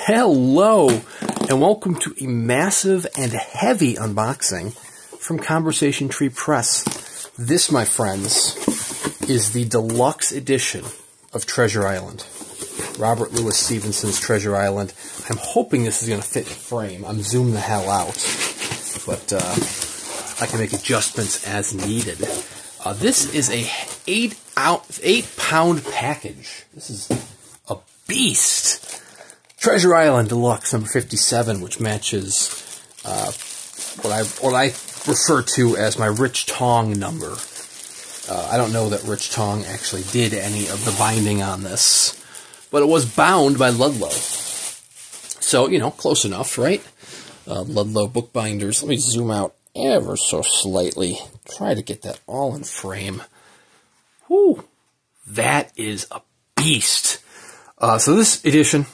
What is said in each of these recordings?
Hello, and welcome to a massive and heavy unboxing from Conversation Tree Press. This, my friends, is the deluxe edition of Treasure Island. Robert Louis Stevenson's Treasure Island. I'm hoping this is going to fit in frame. I'm zoomed the hell out, but I can make adjustments as needed. This is a 8-pound package. This is a beast. Treasure Island Deluxe number 57, which matches what I refer to as my Rich Tong number. I don't know that Rich Tong actually did any of the binding on this, but it was bound by Ludlow. So, you know, close enough, right? Ludlow bookbinders. Let me zoom out ever so slightly. Try to get that all in frame. Whew. That is a beast. So this edition,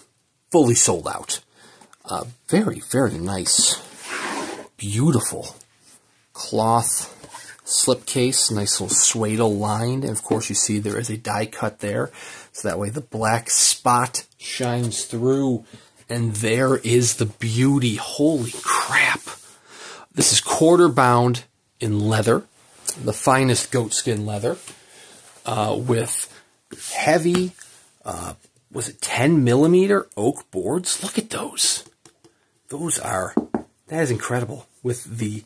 fully sold out. Very, very nice. Beautiful cloth slipcase, nice little swaddle lined, and of course you see there is a die cut there, so that way the black spot shines through, and there is the beauty. Holy crap. This is quarter bound in leather, the finest goatskin leather, with heavy, was it 10mm oak boards? Look at those. That is incredible. With the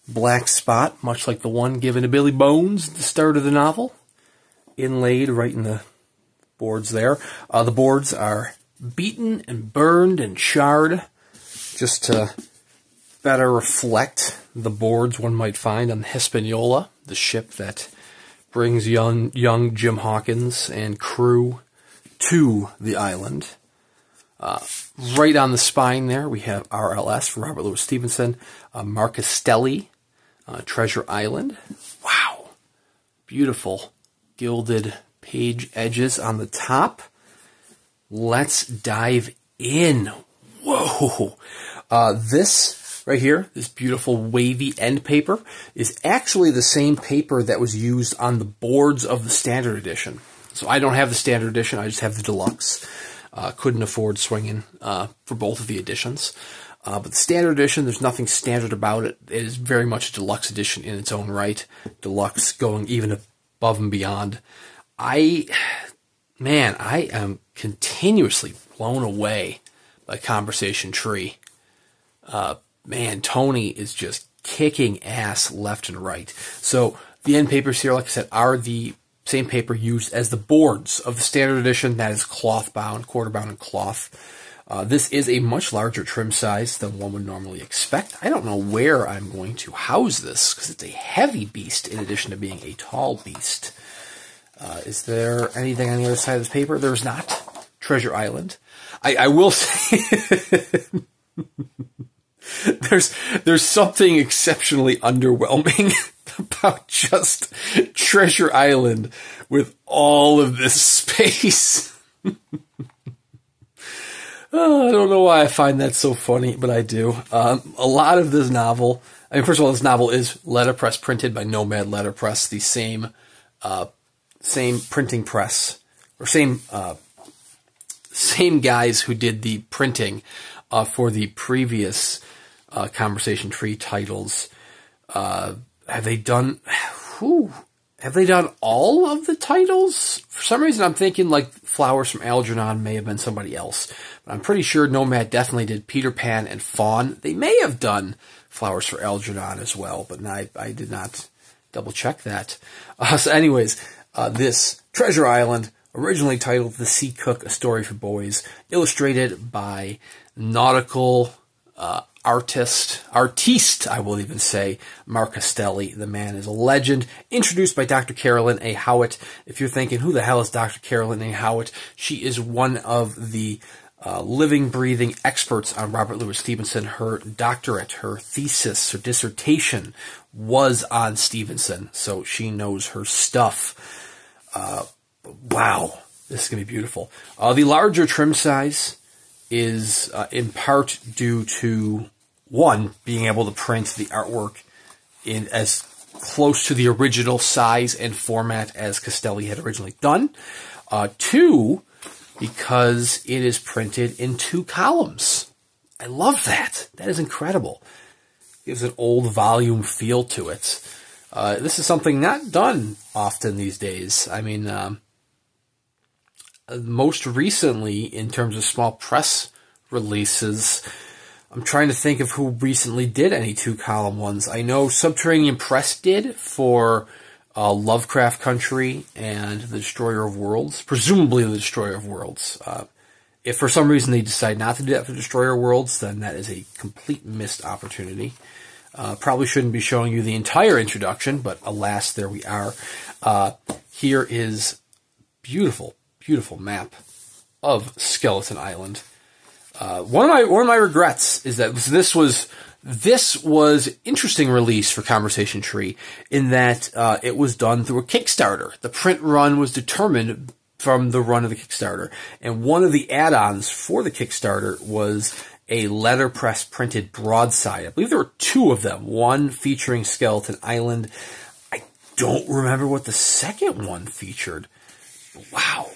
black spot, much like the one given to Billy Bones at the start of the novel, inlaid right in the boards there. The boards are beaten and burned and charred, just to better reflect the boards one might find on the Hispaniola, the ship that brings young Jim Hawkins and crew to the island. Right on the spine there, we have RLS for Robert Louis Stevenson, Marc Castelli, Treasure Island. Wow. Beautiful gilded page edges on the top. Let's dive in. Whoa. This right here, this beautiful wavy end paper, is actually the same paper that was used on the boards of the standard edition. So I don't have the standard edition, I just have the deluxe. Couldn't afford swinging for both of the editions. But the standard edition, there's nothing standard about it. It is very much a deluxe edition in its own right. Deluxe going even above and beyond. I am continuously blown away by Conversation Tree. Man, Tony is just kicking ass left and right. So the end papers here, like I said, are the same paper used as the boards of the standard edition. That is cloth bound, quarter bound in cloth. This is a much larger trim size than one would normally expect. I don't know where I'm going to house this, because it's a heavy beast in addition to being a tall beast. Is there anything on the other side of this paper? There's not. Treasure Island. I will say there's something exceptionally underwhelming about just Treasure Island with all of this space. Oh, I don't know why I find that so funny, but I do. A lot of this novel, I mean, first of all, this novel is letterpress printed by Nomad Letterpress, the same printing press, or same guys who did the printing for the previous Conversation Tree titles. Have they done all of the titles? For some reason, I'm thinking like Flowers from Algernon may have been somebody else. But I'm pretty sure Nomad definitely did Peter Pan and Fawn. They may have done Flowers for Algernon as well, but I did not double check that. So anyways, this Treasure Island, originally titled The Sea Cook, A Story for Boys, illustrated by nautical artiste, I will even say, Marc Castelli. The man is a legend. Introduced by Dr. Carolyn A. Howitt. If you're thinking, who the hell is Dr. Carolyn A. Howitt? She is one of the living, breathing experts on Robert Louis Stevenson. Her doctorate, her thesis, her dissertation was on Stevenson, so she knows her stuff. Wow, this is going to be beautiful. The larger trim size is in part due to, one, being able to print the artwork in as close to the original size and format as Castelli had originally done. Two, because it is printed in 2 columns. I love that. That is incredible. Gives an old volume feel to it. This is something not done often these days. I mean, most recently, in terms of small press releases, I'm trying to think of who recently did any 2-column ones. I know Subterranean Press did for Lovecraft Country and The Destroyer of Worlds, presumably The Destroyer of Worlds. If for some reason they decide not to do that for Destroyer of Worlds, then that is a complete missed opportunity. Probably shouldn't be showing you the entire introduction, but alas, there we are. Here is beautiful, beautiful map of Skeleton Island. One of my regrets is that this was interesting release for Conversation Tree in that it was done through a Kickstarter. The print run was determined from the run of the Kickstarter, and one of the add-ons for the Kickstarter was a letterpress printed broadside. I believe there were 2 of them, one featuring Skeleton Island. I don't remember what the second one featured. Wow.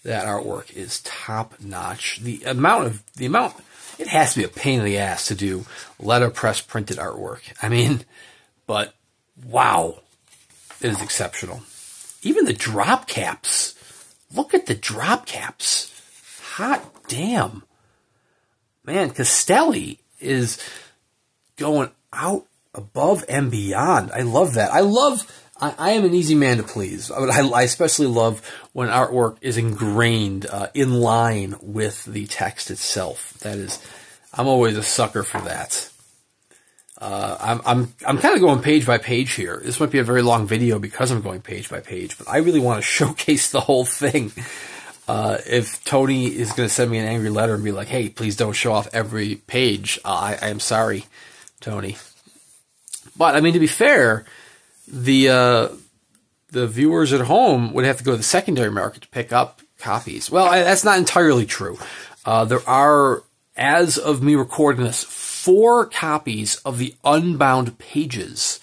That artwork is top-notch. The amount, it has to be a pain in the ass to do letterpress printed artwork. I mean, but wow, it is exceptional. Even the drop caps. Look at the drop caps. Hot damn. Man, Castelli is going out above and beyond. I love that. I am an easy man to please. I especially love when artwork is ingrained in line with the text itself. I'm always a sucker for that. I'm kind of going page by page here. This might be a very long video because I'm going page by page, but I really want to showcase the whole thing. If Tony is going to send me an angry letter and be like, "Hey, please don't show off every page," I am sorry, Tony. But I mean, to be fair, the viewers at home would have to go to the secondary market to pick up copies. Well, that's not entirely true. There are, as of me recording this, 4 copies of the unbound pages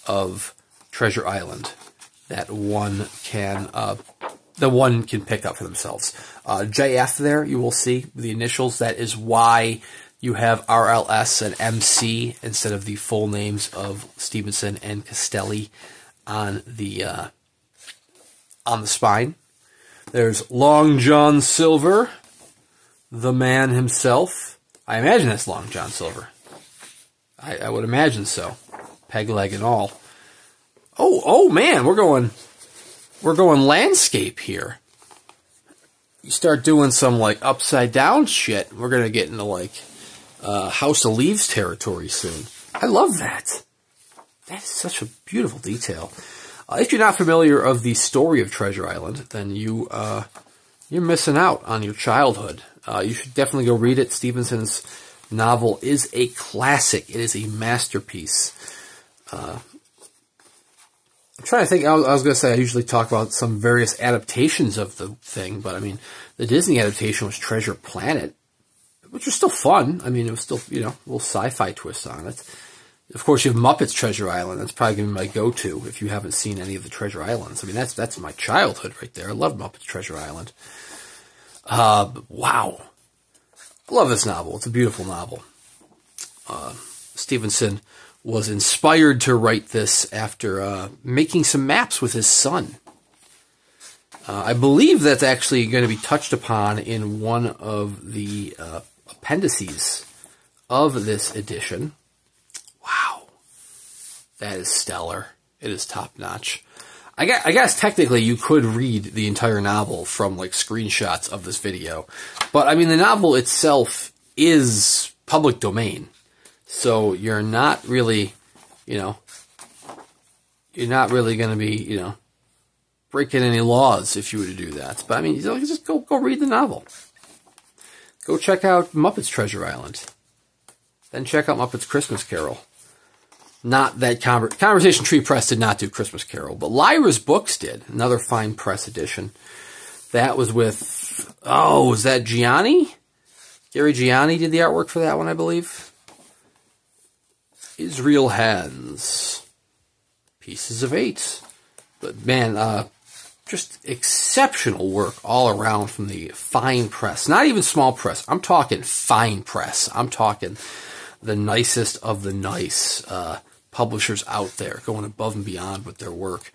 of Treasure Island that one can pick up for themselves. JF there, you will see the initials. That is why you have RLS and MC instead of the full names of Stevenson and Castelli on the spine. There's Long John Silver, the man himself. I imagine that's Long John Silver. I would imagine so. Peg leg and all. Oh man, we're going landscape here. You start doing some like upside down shit, we're gonna get into like House of Leaves territory soon. I love that. That is such a beautiful detail. If you're not familiar of the story of Treasure Island, then you're missing out on your childhood. You should definitely go read it. Stevenson's novel is a classic. It is a masterpiece. I'm trying to think. I was going to say I usually talk about some various adaptations of the thing, but I mean, the Disney adaptation was Treasure Planet, which was still fun. I mean, it was still, a little sci-fi twist on it. Of course, you have Muppets Treasure Island. That's probably going to be my go-to if you haven't seen any of the Treasure Islands. I mean, that's my childhood right there. I love Muppets Treasure Island. But wow. I love this novel. It's a beautiful novel. Stevenson was inspired to write this after making some maps with his son. I believe that's actually going to be touched upon in one of the appendices of this edition. Wow. That is stellar. It is top-notch. I guess technically you could read the entire novel from like screenshots of this video. But I mean, the novel itself is public domain. So you're not really, you're not really going to be, breaking any laws if you were to do that. But I mean, just go read the novel. Go check out Muppets Treasure Island. Then check out Muppets Christmas Carol. Not that Conversation Tree Press did not do Christmas Carol, but Lyra's Books did. Another fine press edition. That was with, was that Gianni? Gary Gianni did the artwork for that one, I believe. Israel Hands. Pieces of 8. But man, just exceptional work all around from the fine press. Not even small press. I'm talking fine press. I'm talking the nicest of the nice publishers out there going above and beyond with their work.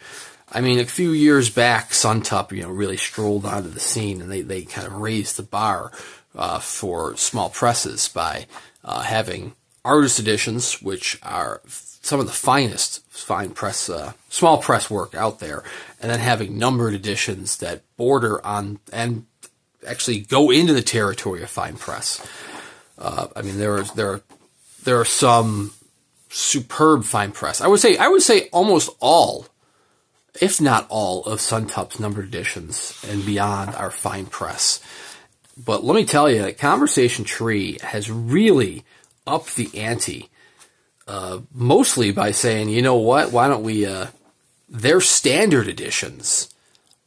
I mean, a few years back, Suntop, really strolled onto the scene, and they kind of raised the bar for small presses by having artist editions, which are some of the finest small press work out there, and then having numbered editions that border on and actually go into the territory of fine press. I mean, there are some superb fine press. I would say almost all, if not all, of Suntop's numbered editions and beyond are fine press. But let me tell you, Conversation Tree has really upped the ante, mostly by saying, you know what, why don't we, their standard editions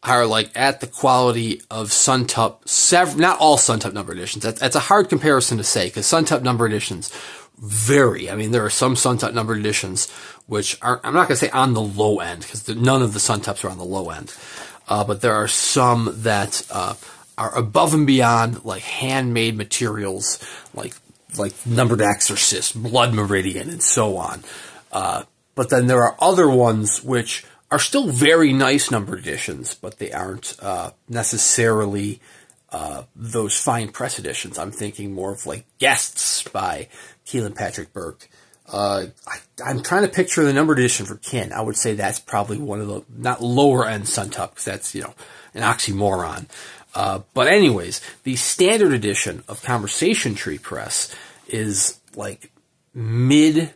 are like at the quality of Suntop, not all Suntop number editions. That's a hard comparison to say, because Suntop number editions vary. I mean, there are some Suntop numbered editions which are, I'm not going to say on the low end, because none of the Suntops are on the low end, but there are some that are above and beyond, like handmade materials, like Numbered Exorcist, Blood Meridian, and so on. But then there are other ones which are still very nice numbered editions, but they aren't necessarily those fine press editions. I'm thinking more of like Guests by Keelan Patrick Burke. I'm trying to picture the numbered edition for Kin. I would say that's probably one of the, not lower end Suntop, because that's, an oxymoron. But anyways, the standard edition of Conversation Tree Press is like mid-level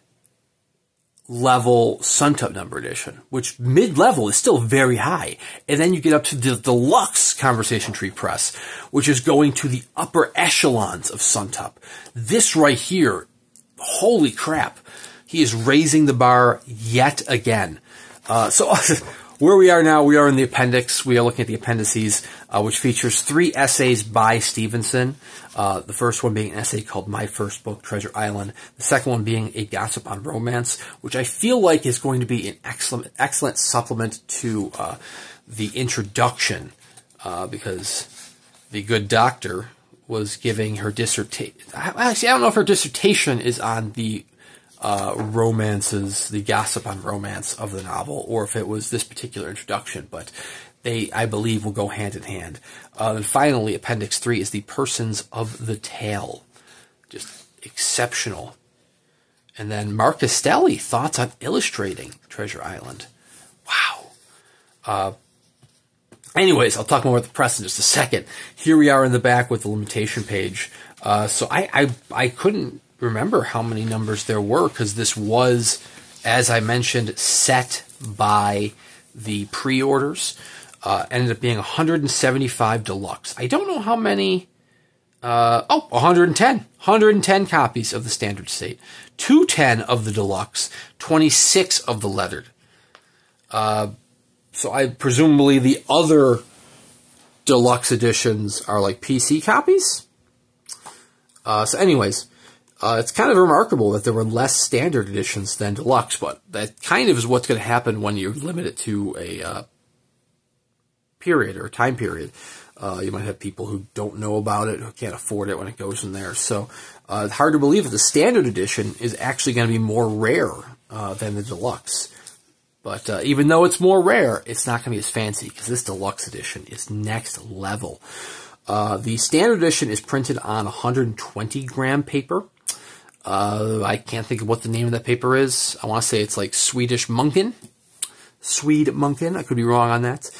Suntop number edition, which mid-level is still very high. And then you get up to the Deluxe Conversation Tree Press, which is going to the upper echelons of Suntop. This right here, holy crap, he is raising the bar yet again. So where we are now, we are in the appendix. We are looking at the appendices, which features 3 essays by Stevenson. The first one being an essay called My First Book, Treasure Island. The second one being A Gossip on Romance, which I feel like is going to be an excellent supplement to the introduction, because the good doctor was giving her dissertation. Actually, I don't know if her dissertation is on the romances, the gossip on romance of the novel, or if it was this particular introduction, but they, I believe, will go hand in hand. And finally, Appendix 3 is the persons of the tale. Just exceptional. And then Marc Castelli, thoughts on illustrating Treasure Island. Wow. Anyways, I'll talk more about the press in just a second. Here we are in the back with the limitation page. So I couldn't remember how many numbers there were, because this was, as I mentioned, set by the pre-orders. Ended up being 175 deluxe. I don't know how many. 110. 110 copies of the standard state. 210 of the deluxe. 26 of the lettered. So I presumably the other deluxe editions are like PC copies. So anyways, it's kind of remarkable that there were less standard editions than deluxe, but that kind of is what's going to happen when you limit it to a period or a time period. You might have people who don't know about it, who can't afford it when it goes in there. So it's hard to believe that the standard edition is actually going to be more rare than the deluxe. But even though it's more rare, it's not going to be as fancy, because this deluxe edition is next level. The standard edition is printed on 120-gram paper. I can't think of what the name of that paper is. I want to say it's like Swede Munken. I could be wrong on that.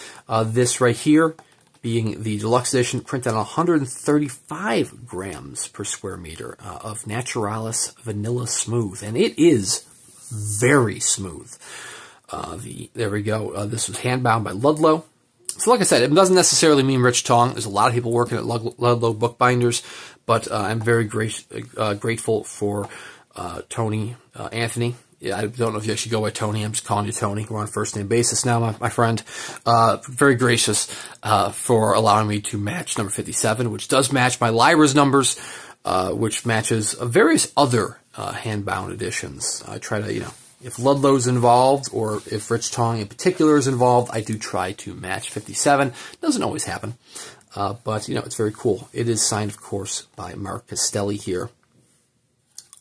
This right here being the deluxe edition, printed on 135 grams per square meter of Naturalis Vanilla Smooth. And it is very smooth. There we go. This was hand-bound by Ludlow. So like I said, it doesn't necessarily mean Rich Tong. There's a lot of people working at Ludlow Bookbinders, but I'm very grateful for Tony Anthony. Yeah, I don't know if you actually go by Tony. I'm just calling you Tony. We're on a first-name basis now, my friend. Very gracious for allowing me to match number 57, which does match my Lyra's numbers, which matches various other hand-bound editions. I try to, If Ludlow's involved, or if Rich Tong in particular is involved, I do try to match 57. Doesn't always happen, but, it's very cool. It is signed, of course, by Marc Castelli here.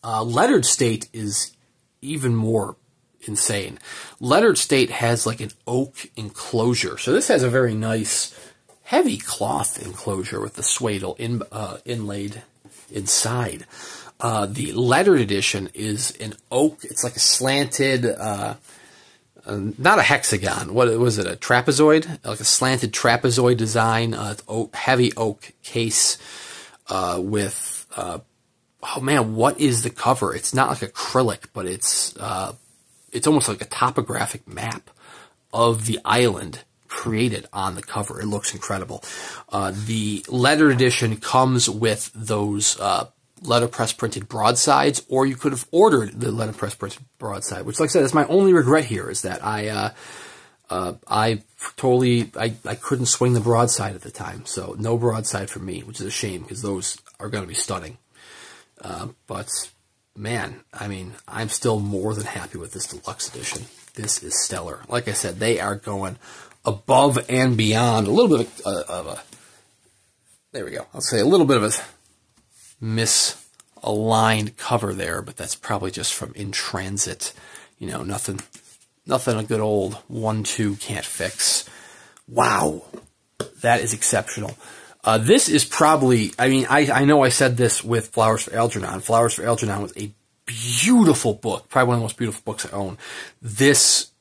Lettered State is even more insane. Lettered State has like an oak enclosure. So this has a very nice, heavy cloth enclosure with the suede inlaid inside. The lettered edition is an oak. It's like a slanted, not a hexagon. What was it? A trapezoid? Like a slanted trapezoid design. Heavy oak case with, oh man, what is the cover? It's not like acrylic, but it's almost like a topographic map of the island created on the cover. It looks incredible. The lettered edition comes with those letterpress printed broadsides, or you could have ordered the letterpress printed broadside, which, like I said, is my only regret here, is that I couldn't swing the broadside at the time, so no broadside for me, which is a shame, because those are going to be stunning. But man, I mean, I'm still more than happy with this deluxe edition. This is stellar. Like I said, they are going above and beyond. A little bit of a there we go. I'll say a little bit of a misaligned cover there, but that's probably just from in transit. Nothing a good old 1-2 can't fix. Wow, that is exceptional. This is probably, I know I said this with Flowers for Algernon. Flowers for Algernon was a beautiful book, probably one of the most beautiful books I own. This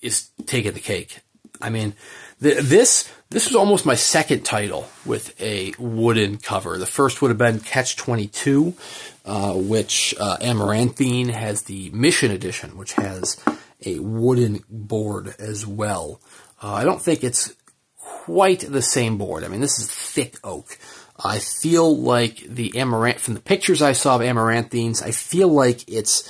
is taking the cake. This was almost my second title with a wooden cover. The first would have been Catch-22, which Amaranthine has the Mission Edition, which has a wooden board as well. I don't think it's quite the same board. This is thick oak. I feel like from the pictures I saw of Amaranthines, I feel like it's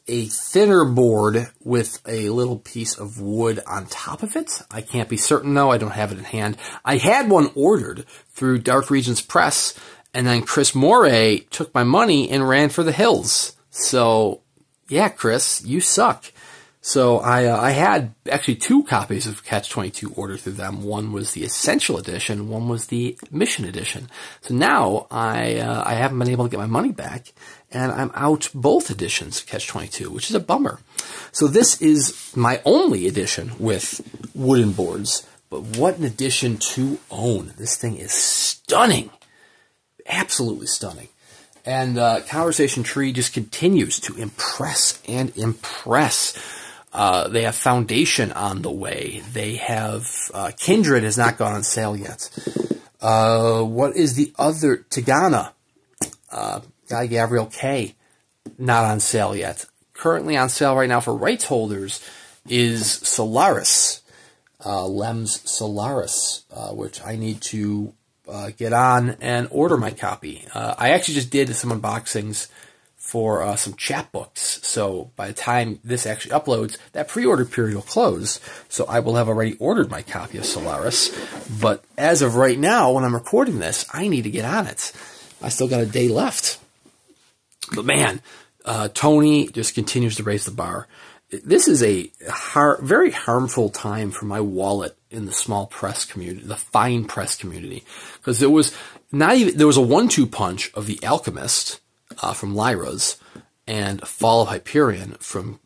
a thinner board with a little piece of wood on top of it. I can't be certain, though. I don't have it in hand. I had one ordered through Dark Regions Press, and then Chris Moray took my money and ran for the hills. So, yeah, Chris, you suck. So I had actually 2 copies of Catch-22 ordered through them. One was the Essential Edition, one was the Mission Edition. So now I haven't been able to get my money back, and I'm out both editions of Catch-22, which is a bummer. So this is my only edition with wooden boards, but what an edition to own. This thing is stunning. Absolutely stunning. And Conversation Tree just continues to impress and impress. They have Foundation on the way. They have Kindred has not gone on sale yet. What is the other? Tigana. Guy Gabriel K. Not on sale yet. Currently on sale right now for rights holders is Solaris. Lem's Solaris, which I need to get on and order my copy. I actually just did some unboxings for some chapbooks, so by the time this actually uploads, that pre-order period will close, so I will have already ordered my copy of Solaris, but as of right now, when I'm recording this, I need to get on it. I still got a day left. But man, Tony just continues to raise the bar. This is a very harmful time for my wallet in the small press community, the fine press community, because there was a 1-2 punch of The Alchemist, from Lyra's, and Fall of Hyperion from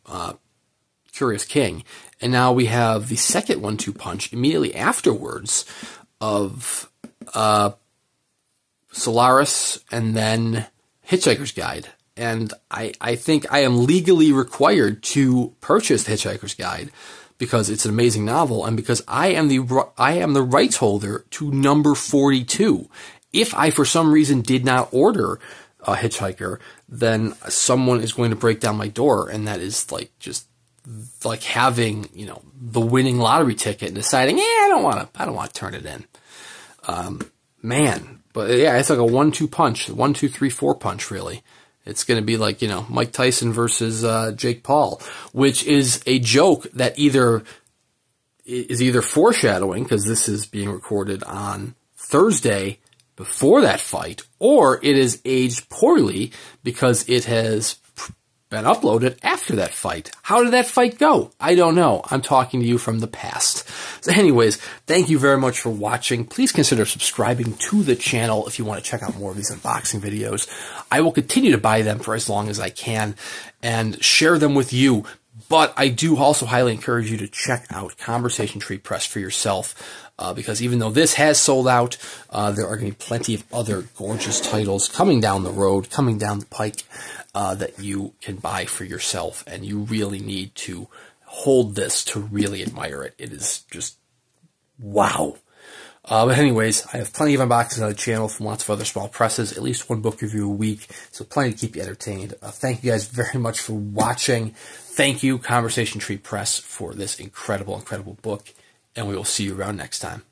Curious King. And now we have the second 1-2 punch immediately afterwards of Solaris and then Hitchhiker's Guide. And I think I am legally required to purchase the Hitchhiker's Guide because it's an amazing novel and because I am the rights holder to number 42. If I, for some reason, did not order a Hitchhiker, then someone is going to break down my door, and that is just like having, the winning lottery ticket and deciding, I don't want to turn it in. Man, but yeah, it's like a 1-2 punch, 1, 2, 3, 4 punch, really. It's going to be like, Mike Tyson versus Jake Paul, which is a joke that is either foreshadowing, because this is being recorded on Thursday before that fight, or it is aged poorly because it has been uploaded after that fight. How did that fight go? I don't know. I'm talking to you from the past. So anyways, thank you very much for watching. Please consider subscribing to the channel if you want to check out more of these unboxing videos. I will continue to buy them for as long as I can and share them with you. But I do also highly encourage you to check out Conversation Tree Press for yourself, because even though this has sold out, there are going to be plenty of other gorgeous titles coming down the road, coming down the pike, that you can buy for yourself, and you really need to hold this to really admire it. It is just wow. But anyways, I have plenty of unboxings on the channel from lots of other small presses, at least one book review a week, so plenty to keep you entertained. Thank you guys very much for watching. Thank you, Conversation Tree Press, for this incredible, incredible book, and we will see you around next time.